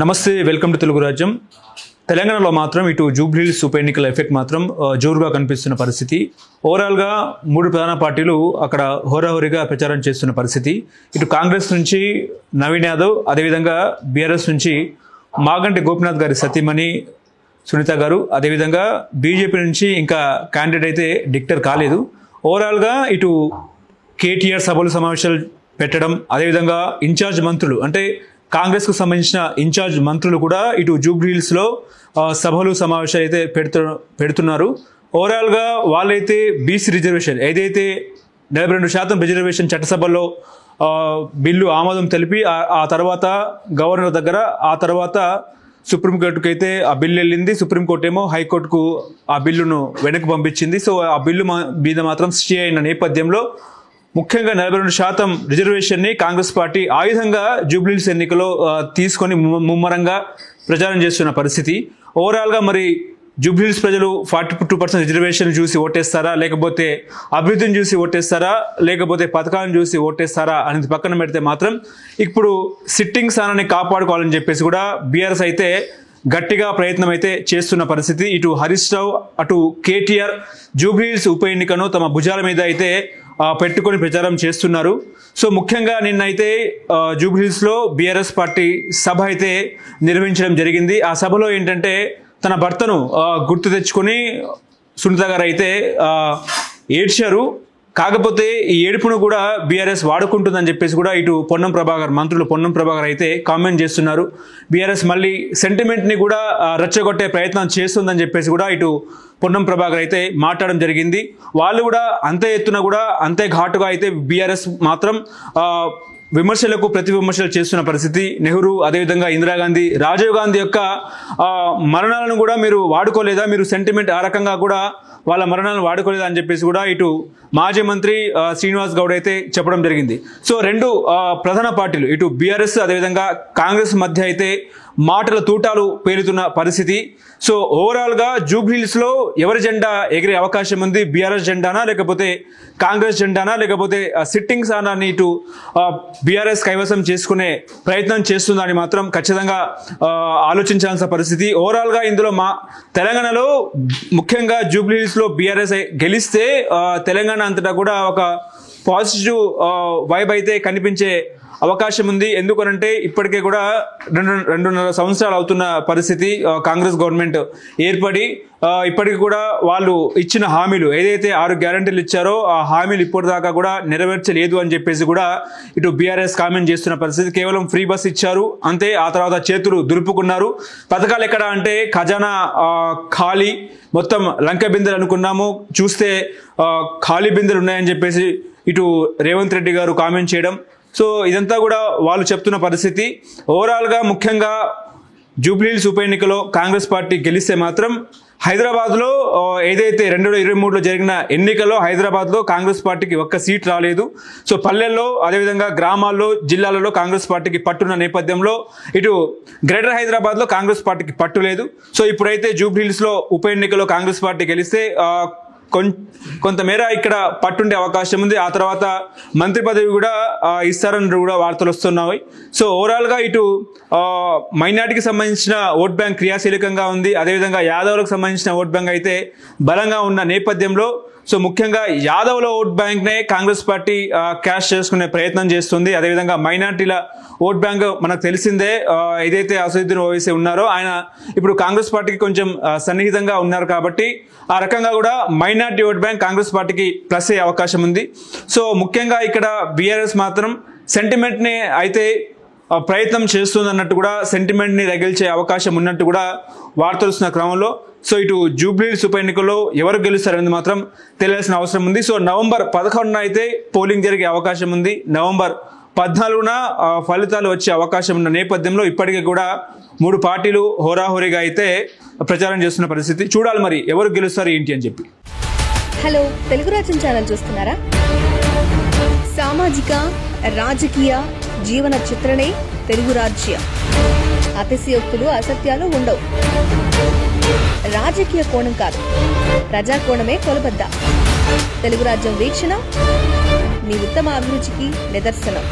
నమస్తే, welcome to Telugu రాజ్యం. తెలంగాణలో మాత్రం ఇటు జూబ్లీహిల్స్ ఉప ఎన్నికల ఎఫెక్ట్ మాత్రం జోరుగా కనిపిస్తున్న పరిస్థితి. ఓవరాల్గా 3 ప్రధాన పార్టీలు అక్కడ హోరాహోరీగా ప్రచారం చేస్తున్న పరిస్థితి. ఇటు కాంగ్రెస్ నుంచి నవీన్ యాదవ్, అదేవిధంగా బీఆర్ఎస్ నుంచి మాగంటి గోపీనాథ్ గారి సతీమణి సునీత గారు, అదేవిధంగా బీజేపీ నుంచి ఇంకా క్యాండిడేట్ అయితే డిక్లేర్ కాలేదు. ఓవరాల్గా ఇటు కేటీఆర్ సభలు సమావేశాలు పెట్టడం, అదేవిధంగా ఇన్ఛార్జ్ మంత్రులు అంటే కాంగ్రెస్కు సంబంధించిన ఇన్ఛార్జ్ మంత్రులు కూడా ఇటు జూబ్లీహిల్స్లో సభలు సమావేశాలు అయితే పెడుతున్నారు. ఓవరాల్గా వాళ్ళైతే బీసీ రిజర్వేషన్ ఏదైతే 42% రిజర్వేషన్ చట్టసభల్లో బిల్లు ఆమోదం తెలిపి ఆ తర్వాత గవర్నర్ దగ్గర, ఆ తర్వాత సుప్రీంకోర్టుకు అయితే ఆ బిల్లు వెళ్ళింది. సుప్రీంకోర్టు ఏమో హైకోర్టుకు ఆ బిల్లును వెనక్కి పంపించింది. సో ఆ బిల్లు మీద మాత్రం స్టే అయిన నేపథ్యంలో ముఖ్యంగా 42% రిజర్వేషన్ని కాంగ్రెస్ పార్టీ ఆయుధంగా జూబ్లీహిల్స్ ఎన్నికలో తీసుకొని ముమ్మరంగా ప్రచారం చేస్తున్న పరిస్థితి. ఓవరాల్గా మరి జూబ్లీహిల్స్ ప్రజలు 42% రిజర్వేషన్ చూసి ఓటేస్తారా, లేకపోతే అభివృద్ధిని చూసి ఓటేస్తారా, లేకపోతే పథకాలను చూసి ఓటేస్తారా అనేది పక్కన పెడితే మాత్రం ఇప్పుడు సిట్టింగ్ స్థానాన్ని కాపాడుకోవాలని చెప్పేసి కూడా బీఆర్ఎస్ అయితే గట్టిగా ప్రయత్నం అయితే చేస్తున్న పరిస్థితి. ఇటు హరీష్ రావు, అటు కేటీఆర్ జూబ్లీహిల్స్ ఉప ఎన్నికను తమ భుజాల మీద అయితే పెట్టుకొని ప్రచారం చేస్తున్నారు. సో ముఖ్యంగా నిన్నైతే జూబ్లీహిల్స్లో బీఆర్ఎస్ పార్టీ సభ అయితే నిర్వహించడం జరిగింది. ఆ సభలో ఏంటంటే తన భర్తను గుర్తు తెచ్చుకొని సునీత గారు అయితే ఏడ్చారు. కాకపోతే ఈ ఏడుపును కూడా బీఆర్ఎస్ వాడుకుంటుందని చెప్పేసి కూడా ఇటు మంత్రులు పొన్నం ప్రభాకర్ అయితే కామెంట్ చేస్తున్నారు. బీఆర్ఎస్ మళ్ళీ సెంటిమెంట్ని కూడా రెచ్చగొట్టే ప్రయత్నం చేస్తుందని చెప్పేసి కూడా ఇటు పొన్నం ప్రభాకర్ అయితే మాట్లాడడం జరిగింది. వాళ్ళు కూడా అంతే ఎత్తున కూడా అంతే ఘాటుగా అయితే బీఆర్ఎస్ మాత్రం విమర్శలకు ప్రతి విమర్శలు చేస్తున్న పరిస్థితి. నెహ్రూ, అదేవిధంగా ఇందిరాగాంధీ, రాజీవ్ గాంధీ యొక్క మరణాలను కూడా మీరు వాడుకోలేదా, మీరు సెంటిమెంట్ ఆ రకంగా కూడా వాళ్ళ మరణాలను వాడుకోలేదా అని చెప్పేసి కూడా ఇటు మాజీ మంత్రి శ్రీనివాస్ గౌడ్ అయితే చెప్పడం జరిగింది. సో రెండు ప్రధాన పార్టీలు ఇటు బీఆర్ఎస్ అదేవిధంగా కాంగ్రెస్ మధ్య అయితే మాటల తూటాలు పేలుతున్న పరిస్థితి. సో ఓవరాల్గా జూబ్లీహిల్స్లో ఎవరి జెండా ఎగిరే అవకాశం ఉంది? బీఆర్ఎస్ జెండానా, లేకపోతే కాంగ్రెస్ జెండానా, లేకపోతే సిట్టింగ్ స్థానాన్ని ఇటు బీఆర్ఎస్ కైవసం చేసుకునే ప్రయత్నం చేస్తుందని మాత్రం ఖచ్చితంగా ఆలోచించాల్సిన పరిస్థితి. ఓవరాల్గా ఇందులో తెలంగాణలో ముఖ్యంగా జూబ్లీహిల్స్లో బీఆర్ఎస్ గెలిస్తే తెలంగాణ అంతటా కూడా ఒక పాజిటివ్ వైబ్ అయితే కనిపించే అవకాశం ఉంది. ఎందుకనంటే ఇప్పటికే కూడా 2.5 సంవత్సరాలు అవుతున్న పరిస్థితి కాంగ్రెస్ గవర్నమెంట్ ఏర్పడి. ఇప్పటికి కూడా వాళ్ళు ఇచ్చిన హామీలు ఏదైతే 6 గ్యారంటీలు ఇచ్చారో ఆ హామీలు ఇప్పటిదాకా కూడా నెరవేర్చలేదు అని చెప్పేసి కూడా ఇటు బీఆర్ఎస్ కామెంట్ చేస్తున్న పరిస్థితి. కేవలం ఫ్రీ బస్ ఇచ్చారు అంతే, ఆ తర్వాత చేతులు దులుపుకున్నారు. పథకాలు ఎక్కడ అంటే ఖజానా ఖాళీ, మొత్తం లంక బిందెలు అనుకున్నాము, చూస్తే ఖాళీ బిందెలు ఉన్నాయని చెప్పేసి ఇటు రేవంత్ రెడ్డి గారు కామెంట్ చేయడం. సో ఇదంతా కూడా వాళ్ళు చెప్తున్న పరిస్థితి. ఓవరాల్గా ముఖ్యంగా జూబ్లీహిల్స్ ఉప ఎన్నికలో కాంగ్రెస్ పార్టీ గెలిస్తే మాత్రం హైదరాబాద్లో ఏదైతే 2023లో జరిగిన ఎన్నికల్లో హైదరాబాద్లో కాంగ్రెస్ పార్టీకి ఒక్క సీట్ రాలేదు. సో పల్లెల్లో, అదేవిధంగా గ్రామాల్లో, జిల్లాలలో కాంగ్రెస్ పార్టీకి పట్టున్న నేపథ్యంలో ఇటు గ్రేటర్ హైదరాబాద్లో కాంగ్రెస్ పార్టీకి పట్టు లేదు. సో ఇప్పుడైతే జూబ్లీహిల్స్లో ఉప ఎన్నికలో కాంగ్రెస్ పార్టీ గెలిస్తే కొంతమేర ఇక్కడ పట్టుండే అవకాశం ఉంది. ఆ తర్వాత మంత్రి పదవి కూడా ఇస్తారని కూడా వార్తలు వస్తున్నాయి. సో ఓవరాల్గా ఇటు మైనార్టీకి సంబంధించిన ఓట్ బ్యాంక్ క్రియాశీలకంగా ఉంది, అదేవిధంగా యాదవులకు సంబంధించిన ఓట్ బ్యాంక్ అయితే బలంగా ఉన్న నేపథ్యంలో సో ముఖ్యంగా యాదవ్ల ఓట్ బ్యాంక్నే కాంగ్రెస్ పార్టీ క్యాష్ చేసుకునే ప్రయత్నం చేస్తుంది. అదేవిధంగా మైనార్టీల ఓట్ బ్యాంక్ మనకు తెలిసిందే, ఏదైతే అసదుద్దీన్ ఓవైసీ ఉన్నారో ఆయన ఇప్పుడు కాంగ్రెస్ పార్టీకి కొంచెం సన్నిహితంగా ఉన్నారు కాబట్టి ఆ రకంగా కూడా మైనార్టీ ఓట్ బ్యాంక్ కాంగ్రెస్ పార్టీకి ప్లస్ అయ్యే అవకాశం ఉంది. సో ముఖ్యంగా ఇక్కడ బీఆర్ఎస్ మాత్రం సెంటిమెంట్ని అయితే ప్రయత్నం చేస్తుంది అన్నట్టు కూడా, సెంటిమెంట్ని రగిల్చే అవకాశం ఉన్నట్టు కూడా వార్తలు వస్తున్న క్రమంలో సో ఇటు జూబ్లీహిల్స్ ఉప ఎన్నికల్లో ఎవరు గెలుస్తారనేది మాత్రం తెలియాల్సిన అవసరం ఉంది. సో నవంబర్ 11న అయితే పోలింగ్ జరిగే అవకాశం ఉంది. నవంబర్ 14న ఫలితాలు వచ్చే అవకాశం ఉన్న నేపథ్యంలో ఇప్పటికీ కూడా 3 పార్టీలు హోరాహోరీగా అయితే ప్రచారం చేస్తున్న పరిస్థితి. చూడాలి మరి ఎవరు గెలుస్తారు ఏంటి అని చెప్పి. హలో, తెలుగు రాజ్యం ఛానల్ చూస్తున్నారా? సామాజిక, రాజకీయ, జీవన చిత్రణే తెలుగు రాజ్యం. అతిశయోక్తులు, అసత్యాలు ఉండవు. రాజకీయ కోణం కాదు, ప్రజా కోణమే కొలబద్ద. తెలుగు రాజ్యం వీక్షణ మీ ఉత్తమ అభిరుచికి నిదర్శనం.